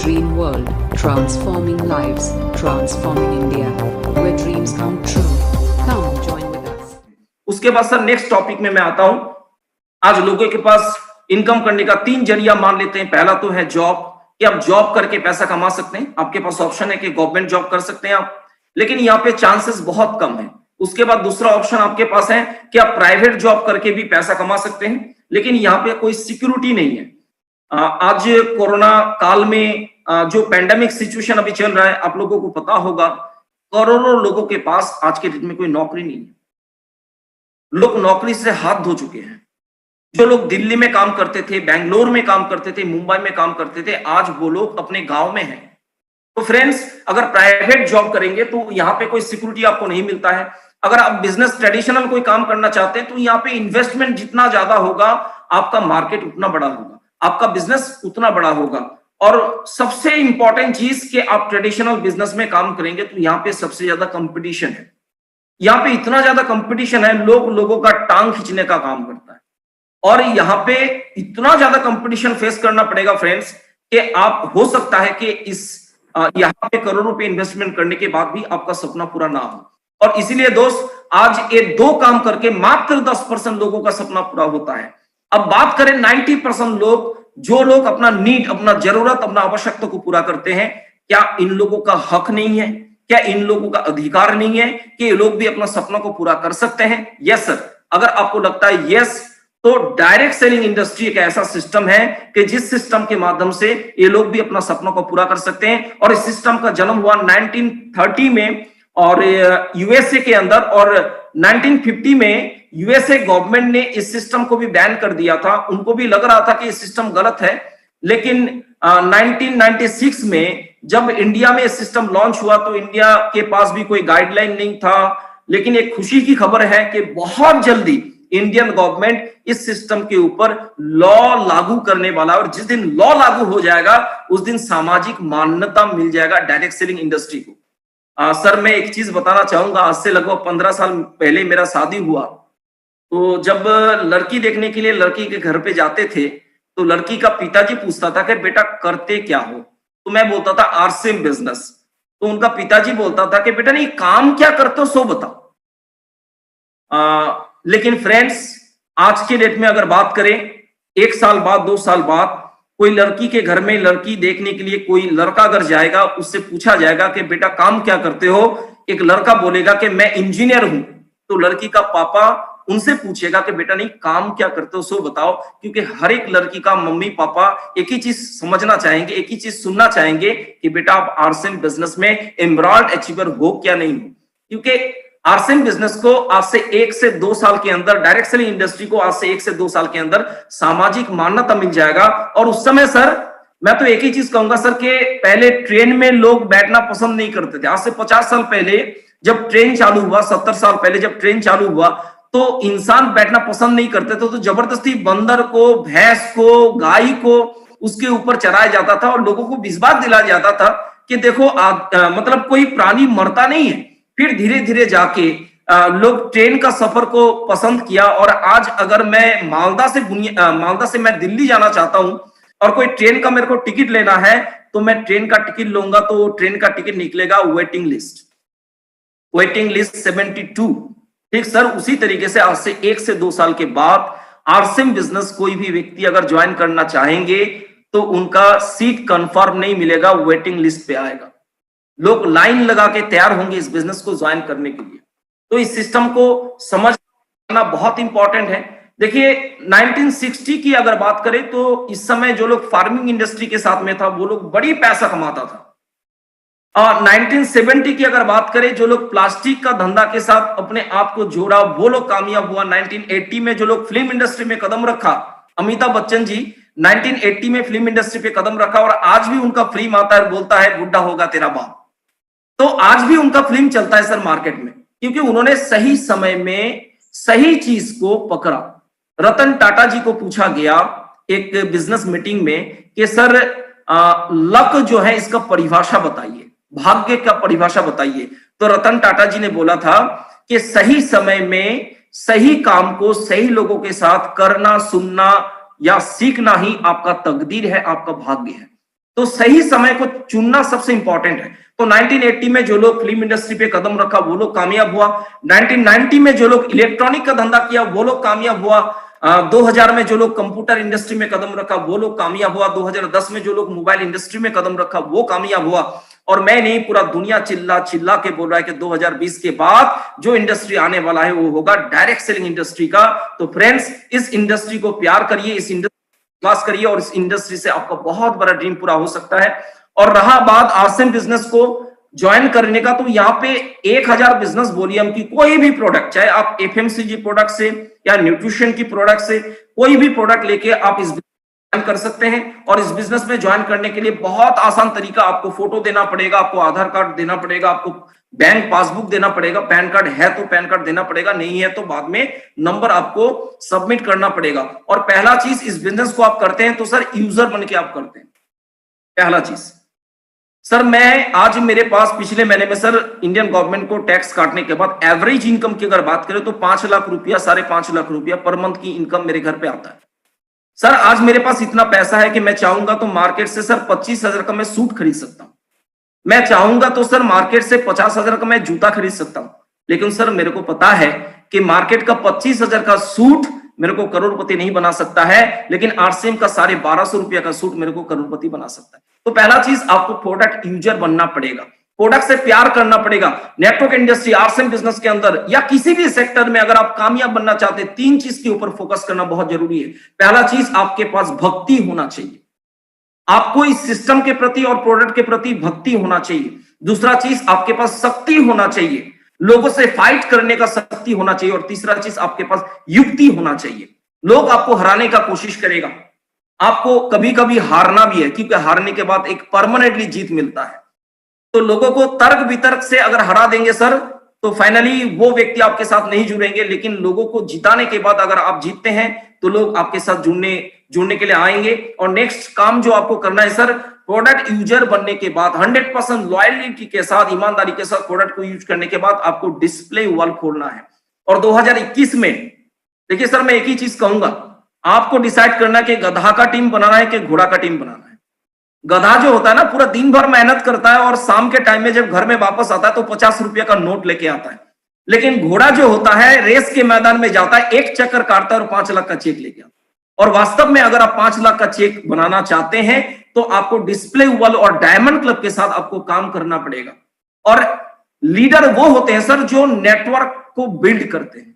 Dream World, transforming lives, transforming India, where dreams come true. Come join with us. उसके बाद sir next topic में मैं आता हूं। आज लोगों के पास इनकम करने का 3 जरिया मान लेते हैं। पहला तो है जॉब, कि आप जॉब करके पैसा कमा सकते हैं। आपके पास ऑप्शन है कि गवर्नमेंट जॉब कर सकते हैं आप, लेकिन यहाँ पे चांसेस बहुत कम है। उसके बाद दूसरा ऑप्शन आपके पास है कि आप प्राइवेट जॉब करके भी पैसा कमा सकते हैं, लेकिन यहाँ पे कोई सिक्योरिटी नहीं है। आज कोरोना काल में जो पैंडेमिक सिचुएशन अभी चल रहा है, आप लोगों को पता होगा, करोड़ों लोगों के पास आज के डेट में कोई नौकरी नहीं है। लोग नौकरी से हाथ धो चुके हैं। जो लोग दिल्ली में काम करते थे, बेंगलोर में काम करते थे, मुंबई में काम करते थे, आज वो लोग अपने गांव में हैं। तो फ्रेंड्स, अगर प्राइवेट जॉब करेंगे तो यहाँ पे कोई सिक्योरिटी आपको नहीं मिलता है। अगर आप बिजनेस ट्रेडिशनल कोई काम करना चाहते हैं तो यहाँ पे इन्वेस्टमेंट जितना ज्यादा होगा, आपका मार्केट उतना बड़ा होगा, आपका बिजनेस उतना बड़ा होगा। और सबसे इंपॉर्टेंट चीज कि आप ट्रेडिशनल बिजनेस में काम करेंगे तो यहाँ पे सबसे ज्यादा कंपटीशन है। यहाँ पे इतना ज्यादा कंपटीशन है, लोगों का टांग खींचने का काम करता है। और यहाँ पे इतना ज्यादा कंपटीशन फेस करना पड़ेगा फ्रेंड्स कि आप हो सकता है कि यहाँ पे करोड़ों रुपए इन्वेस्टमेंट करने के बाद भी आपका सपना पूरा ना हो। और इसीलिए दोस्त, आज ये 2 काम करके मात्र 10% लोगों का सपना पूरा होता है। अब बात करें 90% लोग, जो लोग अपना नीड, अपना जरूरत, अपना आवश्यकता को पूरा करते हैं, क्या इन लोगों का हक नहीं है? क्या इन लोगों का अधिकार नहीं है कि ये लोग भी अपना सपना को पूरा कर सकते हैं? Yes sir. अगर आपको लगता है यस, तो डायरेक्ट सेलिंग इंडस्ट्री एक ऐसा सिस्टम है कि जिस सिस्टम के माध्यम से ये लोग भी अपना सपना को पूरा कर सकते हैं। और इस सिस्टम का जन्म हुआ 1930 में और यूएसए के अंदर, और 1950 में यूएसए गवर्नमेंट ने इस सिस्टम को भी बैन कर दिया था। उनको भी लग रहा था कि ये सिस्टम गलत है, लेकिन 1996 में जब इंडिया में सिस्टम लॉन्च हुआ तो इंडिया के पास भी कोई गाइडलाइन नहीं था। लेकिन एक खुशी की खबर है कि बहुत जल्दी इंडियन गवर्नमेंट इस सिस्टम के ऊपर लॉ लागू करने वाला है। और जिस दिन लॉ लागू हो जाएगा, उस दिन सामाजिक मान्यता मिल जाएगा डायरेक्ट सेलिंग इंडस्ट्री को। सर, मैं एक चीज बताना चाहूंगा। आज से लगभग 15 साल पहले मेरा शादी हुआ, तो जब लड़की देखने के लिए लड़की के घर पे जाते थे तो लड़की का पिताजी पूछता था कि बेटा करते क्या हो? तो मैं बोलता था आरसीएम बिजनेस। तो उनका पिताजी बोलता था कि बेटा नहीं, काम क्या करते हो सो बताओ। लेकिन फ्रेंड्स, आज के डेट में अगर बात करें, 1 साल बाद, 2 साल बाद कोई लड़की के घर में लड़की देखने के लिए कोई लड़का अगर जाएगा, उससे पूछा जाएगा कि बेटा काम क्या करते हो? एक लड़का बोलेगा कि मैं इंजीनियर हूं, तो लड़की का पापा उनसे पूछेगा कि बेटा नहीं, काम क्या करते हो सो बताओ। क्योंकि हर एक लड़की का मम्मी पापा एक ही चीज समझना चाहेंगे, एक ही चीज सुनना चाहेंगे कि बेटा आप आरसीएम बिजनेस में एमराल्ड अचीवर हो क्या नहीं हो। क्योंकि आरसीएम बिजनेस को आज से 1 से 2 साल के अंदर, डायरेक्ट सेलिंग इंडस्ट्री को आज से 1 से 2 साल के अंदर सामाजिक मान्यता मिल जाएगा। और उस समय सर, मैं तो एक ही चीज कहूंगा सर कि पहले ट्रेन में लोग बैठना पसंद नहीं करते थे। आज से 50 साल पहले जब ट्रेन चालू हुआ, 70 साल पहले जब ट्रेन चालू हुआ, तो इंसान बैठना पसंद नहीं करते थे। तो जबरदस्ती बंदर को, भैंस को, गाय को उसके ऊपर चढ़ाया जाता था और लोगों को विश्वास दिलाया जाता था कि देखो मतलब कोई प्राणी मरता नहीं है। फिर धीरे धीरे जाके लोग ट्रेन का सफर को पसंद किया। और आज अगर मैं मालदा से मैं दिल्ली जाना चाहता हूं और कोई ट्रेन का मेरे को टिकट लेना है, तो मैं ट्रेन का टिकट लूंगा, तो ट्रेन का टिकट निकलेगा वेटिंग लिस्ट 72। ठीक सर, उसी तरीके से आज से 1 से 2 साल के बाद आरसीएम बिजनेस कोई भी व्यक्ति अगर ज्वाइन करना चाहेंगे तो उनका सीट कंफर्म नहीं मिलेगा, वेटिंग लिस्ट पे आएगा। लोग लाइन लगा के तैयार होंगे इस बिजनेस को ज्वाइन करने के लिए। तो इस सिस्टम को समझना बहुत इंपॉर्टेंट है। देखिए, 1960 की अगर बात करें तो इस समय जो लोग फार्मिंग इंडस्ट्री के साथ में था, वो लोग बड़ी पैसा कमाता था। 1970 की अगर बात करें, जो लोग प्लास्टिक का धंधा के साथ अपने आप को जोड़ा, वो लोग कामयाब हुआ। 1980 में जो लोग फिल्म इंडस्ट्री में कदम रखा, अमिताभ बच्चन जी 1980 में फिल्म इंडस्ट्री पे कदम रखा, और आज भी उनका फिल्म आता है, बोलता है बुढ़ा होगा तेरा बाप। तो आज भी उनका फिल्म चलता है सर मार्केट में, क्योंकि उन्होंने सही समय में सही चीज को पकड़ा। रतन टाटा जी को पूछा गया एक बिजनेस मीटिंग में कि सर लक जो है इसका परिभाषा बताइए, भाग्य का परिभाषा बताइए। तो रतन टाटा जी ने बोला था कि सही समय में सही काम को सही लोगों के साथ करना, सुनना या सीखना ही आपका तकदीर है, आपका भाग्य है। तो सही समय को चुनना सबसे इंपॉर्टेंट है। तो 1980 में जो लोग फिल्म इंडस्ट्री पे कदम रखा वो लोग कामयाब हुआ, 1990 में जो लोग इलेक्ट्रॉनिक का धंधा किया वो लोग कामयाब हुआ, 2000 में जो लोग कंप्यूटर इंडस्ट्री में कदम रखा वो लोग कामयाब हुआ, 2010 में जो लोग मोबाइल इंडस्ट्री में कदम रखा वो कामयाब हुआ। और मैं नहीं, पूरा दुनिया चिल्ला चिल्ला के बोल रहा है कि 2020 के बाद जो इंडस्ट्री आने वाला है वो होगा डायरेक्ट सेलिंग इंडस्ट्री का। तो फ्रेंड्स, इस इंडस्ट्री को प्यार करिए, इस इंडस्ट्री विश्वास करिए और इस इंडस्ट्री से आपका बहुत बड़ा ड्रीम पूरा हो सकता है। और रहा बात आरसीएम बिजनेस को ज्वाइन करने का, तो यहाँ पे 1000 बिजनेस बोलिए हम की कोई भी प्रोडक्ट, चाहे आप एफएमसीजी प्रोडक्ट से या न्यूट्रिशन की प्रोडक्ट से कोई भी प्रोडक्ट लेके आप इस ज्वाइन कर सकते हैं। और इस बिजनेस में ज्वाइन करने के लिए बहुत आसान तरीका, आपको फोटो देना पड़ेगा, आपको आधार कार्ड देना पड़ेगा, आपको बैंक पासबुक देना पड़ेगा, पैन कार्ड है तो पैन कार्ड देना पड़ेगा, नहीं है तो बाद में नंबर आपको सबमिट करना पड़ेगा। और पहला चीज, इस बिजनेस को आप करते हैं तो सर यूजर बन के आप करते हैं। पहला चीज सर, मैं आज मेरे पास पिछले महीने में सर इंडियन गवर्नमेंट को टैक्स काटने के बाद एवरेज इनकम की अगर बात करें तो 5 लाख रुपया, 5.5 लाख रुपया पर मंथ की इनकम मेरे घर पे आता है। सर आज मेरे पास इतना पैसा है कि मैं चाहूंगा तो मार्केट से सर 25,000 का मैं सूट खरीद सकता हूं, मैं चाहूंगा तो सर मार्केट से 50,000 का मैं जूता खरीद सकता हूं। लेकिन सर मेरे को पता है कि मार्केट का 25,000 का सूट मेरे को करोड़पति नहीं बना सकता है, लेकिन आरसीएम का 1250 रुपया का सूट मेरे को करोड़पति बना सकता है। तो पहला चीज, आपको प्रोडक्ट यूजर बनना पड़ेगा, प्रोडक्ट से प्यार करना पड़ेगा। नेटवर्क इंडस्ट्री, आरसीएम बिजनेस के अंदर या किसी भी सेक्टर में अगर आप कामयाब बनना चाहते हैं, 3 चीज के ऊपर फोकस करना बहुत जरूरी है। पहला चीज, आपके पास भक्ति होना चाहिए, आपको इस सिस्टम के प्रति और प्रोडक्ट के प्रति भक्ति होना चाहिए। दूसरा चीज, आपके पास शक्ति होना चाहिए, लोगों से फाइट करने का शक्ति होना चाहिए। और तीसरा चीज, आपके पास युक्ति होना चाहिए। लोग आपको हराने का कोशिश करेगा, आपको कभी कभी हारना भी है, क्योंकि हारने के बाद एक परमानेंटली जीत मिलता है। तो लोगों को तर्क वितर्क से अगर हरा देंगे सर, तो फाइनली वो व्यक्ति आपके साथ नहीं जुड़ेंगे। लेकिन लोगों को जिताने के बाद अगर आप जीतते हैं तो लोग आपके साथ जुड़ने के लिए आएंगे। और नेक्स्ट काम जो आपको करना है सर, प्रोडक्ट यूजर बनने के बाद 100% लॉयल्टी के साथ, ईमानदारी के साथ प्रोडक्ट को यूज करने के बाद आपको डिस्प्ले वॉल खोलना है। और 2021 में देखिए सर, मैं एक ही चीज कहूंगा, आपको डिसाइड करना कि गधा का टीम बनाना है कि घोड़ा का टीम बनाना है। गधा जो होता है ना, पूरा दिन भर मेहनत करता है और शाम के टाइम में जब घर में वापस आता है तो 50 रुपया का नोट लेके आता है। लेकिन घोड़ा जो होता है रेस के मैदान में जाता है, एक चक्कर काटता है और 5 लाख का चेक लेके आता है। और वास्तव में अगर आप 5 लाख का चेक बनाना चाहते हैं तो आपको डिस्प्ले वॉल और डायमंड क्लब के साथ आपको काम करना पड़ेगा। और लीडर वो होते हैं सर जो नेटवर्क को बिल्ड करते हैं।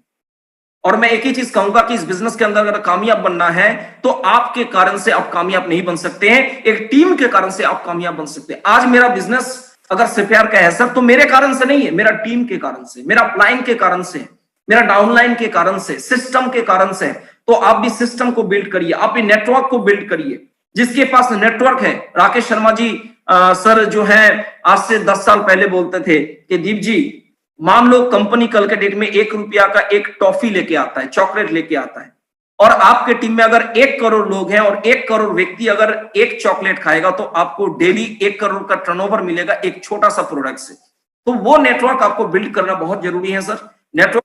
और मैं एक ही चीज कहूंगा कि इस बिजनेस के अंदर अगर कामयाब बनना है तो आपके कारण से आप कामयाब नहीं बन सकते हैं, एक टीम के कारण से आप कामयाब बन सकते हैं। आज मेरा बिजनेस अगर सिफेयर का है सर, तो मेरे कारण से नहीं है, मेरा टीम के कारण से, मेरा अपलाइन के कारण से, मेरा डाउनलाइन के कारण से, सिस्टम के कारण से। तो आप भी सिस्टम को बिल्ड करिए, आप भी नेटवर्क को बिल्ड करिए। जिसके पास नेटवर्क है, राकेश शर्मा जी सर जो है आज से 10 साल पहले बोलते थे कि दीप जी, मान लो कंपनी कल के डेट में 1 रुपया का एक टॉफी लेके आता है, चॉकलेट लेके आता है, और आपके टीम में अगर 1 करोड़ लोग हैं और 1 करोड़ व्यक्ति अगर एक चॉकलेट खाएगा तो आपको डेली 1 करोड़ का टर्नओवर मिलेगा एक छोटा सा प्रोडक्ट से। तो वो नेटवर्क आपको बिल्ड करना बहुत जरूरी है सर। नेटवर्क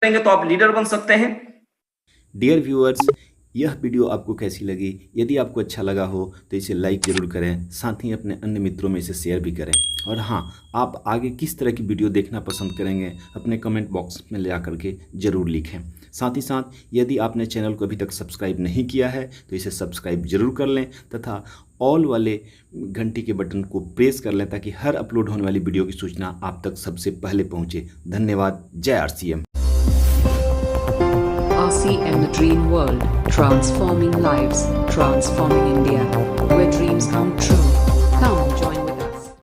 करेंगे तो आप लीडर बन सकते हैं। डियर व्यूअर्स, यह वीडियो आपको कैसी लगी? यदि आपको अच्छा लगा हो तो इसे लाइक ज़रूर करें, साथ ही अपने अन्य मित्रों में इसे शेयर भी करें। और हाँ, आप आगे किस तरह की वीडियो देखना पसंद करेंगे अपने कमेंट बॉक्स में ले आकर के ज़रूर लिखें। साथ ही साथ यदि आपने चैनल को अभी तक सब्सक्राइब नहीं किया है तो इसे सब्सक्राइब ज़रूर कर लें तथा ऑल वाले घंटी के बटन को प्रेस कर लें ताकि हर अपलोड होने वाली वीडियो की सूचना आप तक सबसे पहले पहुँचे। धन्यवाद। जय RCM. RCM, the dream world, transforming lives, transforming India, where dreams come true. Come join